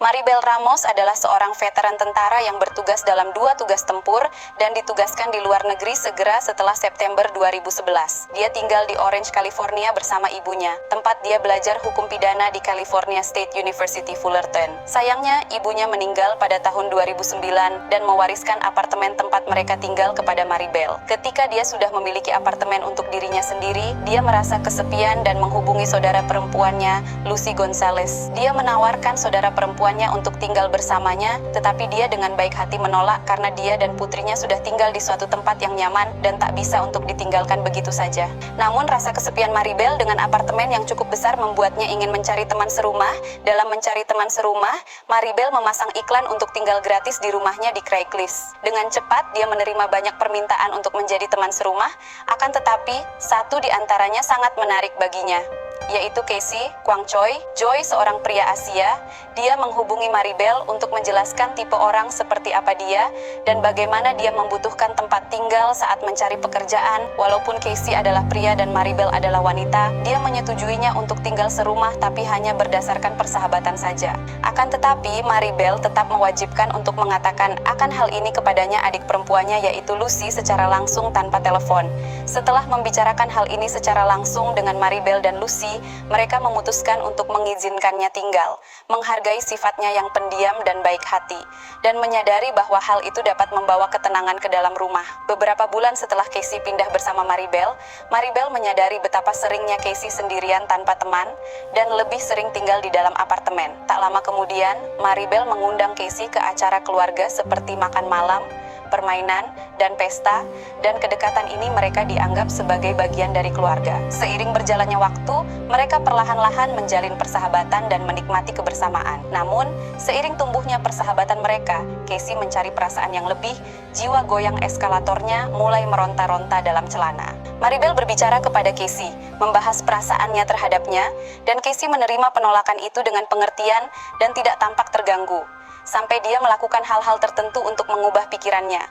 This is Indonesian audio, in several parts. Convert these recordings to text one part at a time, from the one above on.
Maribel Ramos adalah seorang veteran tentara yang bertugas dalam 2 tugas tempur dan ditugaskan di luar negeri segera setelah September 2011. Dia tinggal di Orange, California bersama ibunya, tempat dia belajar hukum pidana di California State University Fullerton. Sayangnya, ibunya meninggal pada tahun 2009 dan mewariskan apartemen tempat mereka tinggal kepada Maribel. Ketika dia sudah memiliki apartemen untuk dirinya sendiri, dia merasa kesepian dan menghubungi saudara perempuannya, Lucy Gonzalez. Dia menawarkan saudara perempuannya untuk tinggal bersamanya, tetapi dia dengan baik hati menolak karena dia dan putrinya sudah tinggal di suatu tempat yang nyaman dan tak bisa untuk ditinggalkan begitu saja. Namun rasa kesepian Maribel dengan apartemen yang cukup besar membuatnya ingin mencari teman serumah. Dalam mencari teman serumah, Maribel memasang iklan untuk tinggal gratis di rumahnya di Craigslist. Dengan cepat dia menerima banyak permintaan untuk menjadi teman serumah, akan tetapi satu di antaranya sangat menarik baginya, yaitu Casey Kwang Choi. Joy, seorang pria Asia. Dia menghubungi Maribel untuk menjelaskan tipe orang seperti apa dia dan bagaimana dia membutuhkan tempat tinggal saat mencari pekerjaan. Walaupun Casey adalah pria dan Maribel adalah wanita, dia menyetujuinya untuk tinggal serumah tapi hanya berdasarkan persahabatan saja. Akan tetapi Maribel tetap mewajibkan untuk mengatakan akan hal ini kepadanya adik perempuannya, yaitu Lucy, secara langsung tanpa telepon. Setelah membicarakan hal ini secara langsung dengan Maribel dan Lucy, mereka memutuskan untuk mengizinkannya tinggal, menghargai sifatnya yang pendiam dan baik hati, dan menyadari bahwa hal itu dapat membawa ketenangan ke dalam rumah. Beberapa bulan setelah Casey pindah bersama Maribel, Maribel menyadari betapa seringnya Casey sendirian tanpa teman dan lebih sering tinggal di dalam apartemen. Tak lama kemudian, Maribel mengundang Casey ke acara keluarga seperti makan malam, permainan, dan pesta, dan kedekatan ini mereka dianggap sebagai bagian dari keluarga. Seiring berjalannya waktu, mereka perlahan-lahan menjalin persahabatan dan menikmati kebersamaan. Namun, seiring tumbuhnya persahabatan mereka, Casey mencari perasaan yang lebih. Jiwa goyang eskalatornya mulai meronta-ronta dalam celana. Maribel berbicara kepada Casey, membahas perasaannya terhadapnya, dan Casey menerima penolakan itu dengan pengertian dan tidak tampak terganggu, sampai dia melakukan hal-hal tertentu untuk mengubah pikirannya.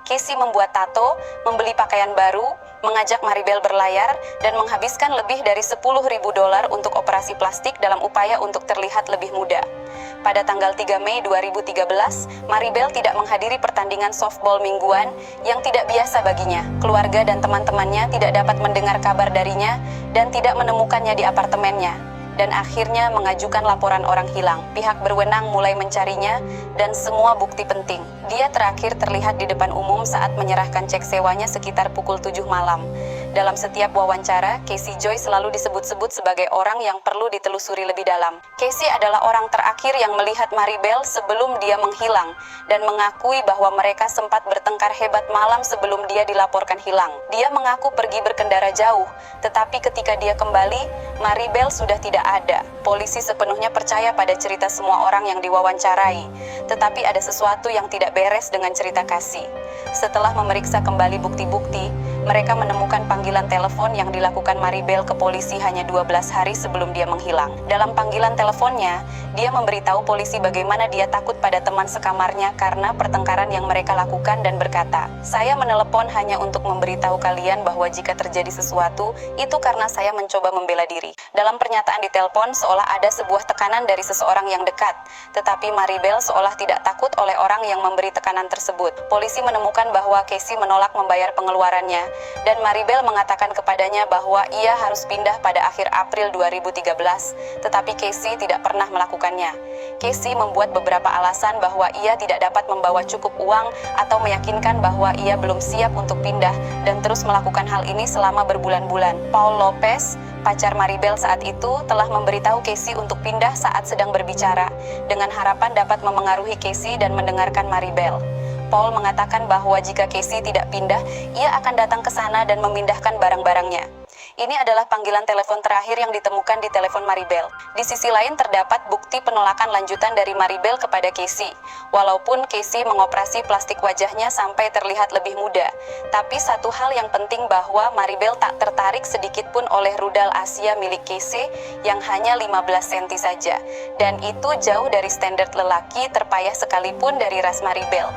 Casey membuat tato, membeli pakaian baru, mengajak Maribel berlayar, dan menghabiskan lebih dari $10.000 untuk operasi plastik dalam upaya untuk terlihat lebih muda. Pada tanggal 3 Mei 2013, Maribel tidak menghadiri pertandingan softball mingguan yang tidak biasa baginya. Keluarga dan teman-temannya tidak dapat mendengar kabar darinya dan tidak menemukannya di apartemennya, dan akhirnya mengajukan laporan orang hilang. Pihak berwenang mulai mencarinya dan semua bukti penting. Dia terakhir terlihat di depan umum saat menyerahkan cek sewanya sekitar pukul 7 malam. Dalam setiap wawancara, Casey Joy selalu disebut-sebut sebagai orang yang perlu ditelusuri lebih dalam. Casey adalah orang terakhir yang melihat Maribel sebelum dia menghilang dan mengakui bahwa mereka sempat bertengkar hebat malam sebelum dia dilaporkan hilang. Dia mengaku pergi berkendara jauh, tetapi ketika dia kembali, Maribel sudah tidak ada. Polisi sepenuhnya percaya pada cerita semua orang yang diwawancarai, tetapi ada sesuatu yang tidak beres dengan cerita Casey. Setelah memeriksa kembali bukti-bukti, mereka menemukan panggilan telepon yang dilakukan Maribel ke polisi hanya 12 hari sebelum dia menghilang. Dalam panggilan teleponnya, dia memberitahu polisi bagaimana dia takut pada teman sekamarnya karena pertengkaran yang mereka lakukan dan berkata, "Saya menelepon hanya untuk memberitahu kalian bahwa jika terjadi sesuatu, itu karena saya mencoba membela diri." Dalam pernyataan di telepon, seolah ada sebuah tekanan dari seseorang yang dekat, tetapi Maribel seolah tidak takut oleh orang yang memberi tekanan tersebut. Polisi menemukan bahwa Casey menolak membayar pengeluarannya, dan Maribel mengatakan kepadanya bahwa ia harus pindah pada akhir April 2013, tetapi Casey tidak pernah melakukannya. Casey membuat beberapa alasan bahwa ia tidak dapat membawa cukup uang atau meyakinkan bahwa ia belum siap untuk pindah, dan terus melakukan hal ini selama berbulan-bulan. Paul Lopez, pacar Maribel saat itu, telah memberitahu Casey untuk pindah saat sedang berbicara, dengan harapan dapat memengaruhi Casey dan mendengarkan Maribel. Paul mengatakan bahwa jika Casey tidak pindah, ia akan datang ke sana dan memindahkan barang-barangnya. Ini adalah panggilan telepon terakhir yang ditemukan di telepon Maribel. Di sisi lain terdapat bukti penolakan lanjutan dari Maribel kepada Casey. Walaupun Casey mengoperasi plastik wajahnya sampai terlihat lebih muda, tapi satu hal yang penting bahwa Maribel tak tertarik sedikit pun oleh rudal Asia milik Casey yang hanya 15 cm saja. Dan itu jauh dari standar lelaki terpayah sekalipun dari ras Maribel.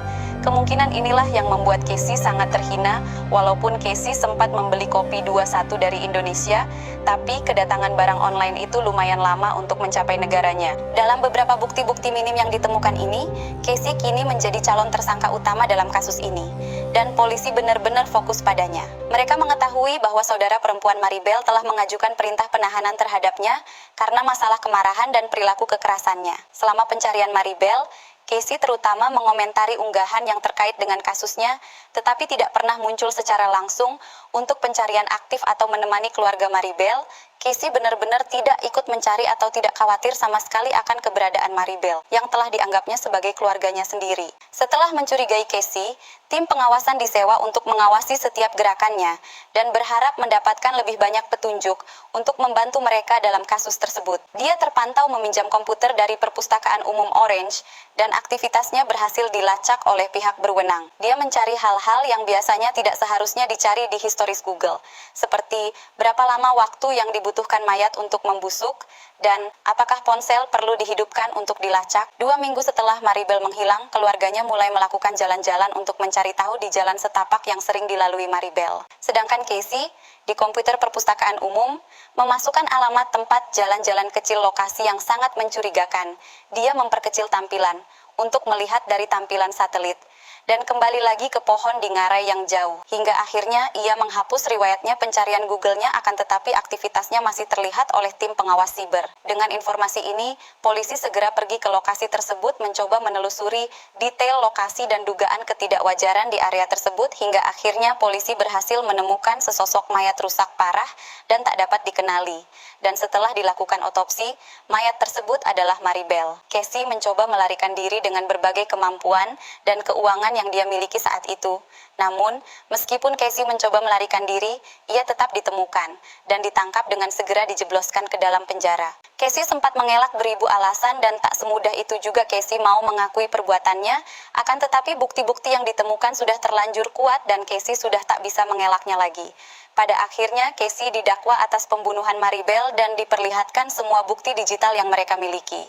Kemungkinan inilah yang membuat Casey sangat terhina, walaupun Casey sempat membeli kopi 21 dari Indonesia, tapi kedatangan barang online itu lumayan lama untuk mencapai negaranya. Dalam beberapa bukti-bukti minim yang ditemukan ini, Casey kini menjadi calon tersangka utama dalam kasus ini, dan polisi benar-benar fokus padanya. Mereka mengetahui bahwa saudara perempuan Maribel telah mengajukan perintah penahanan terhadapnya karena masalah kemarahan dan perilaku kekerasannya. Selama pencarian Maribel, Casey terutama mengomentari unggahan yang terkait dengan kasusnya, tetapi tidak pernah muncul secara langsung untuk pencarian aktif atau menemani keluarga Maribel. Casey benar-benar tidak ikut mencari atau tidak khawatir sama sekali akan keberadaan Maribel, yang telah dianggapnya sebagai keluarganya sendiri. Setelah mencurigai Casey, tim pengawasan disewa untuk mengawasi setiap gerakannya, dan berharap mendapatkan lebih banyak petunjuk untuk membantu mereka dalam kasus tersebut. Dia terpantau meminjam komputer dari Perpustakaan Umum Orange, dan aktivitasnya berhasil dilacak oleh pihak berwenang. Dia mencari hal-hal yang biasanya tidak seharusnya dicari di historis Google, seperti berapa lama waktu yang dibutuhkan mayat untuk membusuk, dan apakah ponsel perlu dihidupkan untuk dilacak. 2 minggu setelah Maribel menghilang, keluarganya mulai melakukan jalan-jalan untuk mencari tahu di jalan setapak yang sering dilalui Maribel. Sedangkan Casey, di komputer Perpustakaan Umum, memasukkan alamat tempat jalan-jalan kecil lokasi yang sangat mencurigakan. Dia memperkecil tampilan untuk melihat dari tampilan satelit, dan kembali lagi ke pohon di ngarai yang jauh. Hingga akhirnya ia menghapus riwayatnya pencarian Google-nya, akan tetapi aktivitasnya masih terlihat oleh tim pengawas siber. Dengan informasi ini, polisi segera pergi ke lokasi tersebut mencoba menelusuri detail lokasi dan dugaan ketidakwajaran di area tersebut, hingga akhirnya polisi berhasil menemukan sesosok mayat rusak parah dan tak dapat dikenali. Dan setelah dilakukan otopsi, mayat tersebut adalah Maribel. Casey mencoba melarikan diri dengan berbagai kemampuan dan keuangan yang dia miliki saat itu. Namun, meskipun Casey mencoba melarikan diri, ia tetap ditemukan dan ditangkap dengan segera dijebloskan ke dalam penjara. Casey sempat mengelak beribu alasan, dan tak semudah itu juga Casey mau mengakui perbuatannya, akan tetapi bukti-bukti yang ditemukan sudah terlanjur kuat dan Casey sudah tak bisa mengelaknya lagi. Pada akhirnya, Casey didakwa atas pembunuhan Maribel dan diperlihatkan semua bukti digital yang mereka miliki.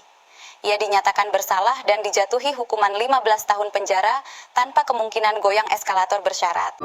Ia dinyatakan bersalah dan dijatuhi hukuman 15 tahun penjara tanpa kemungkinan goyang eskalator bersyarat.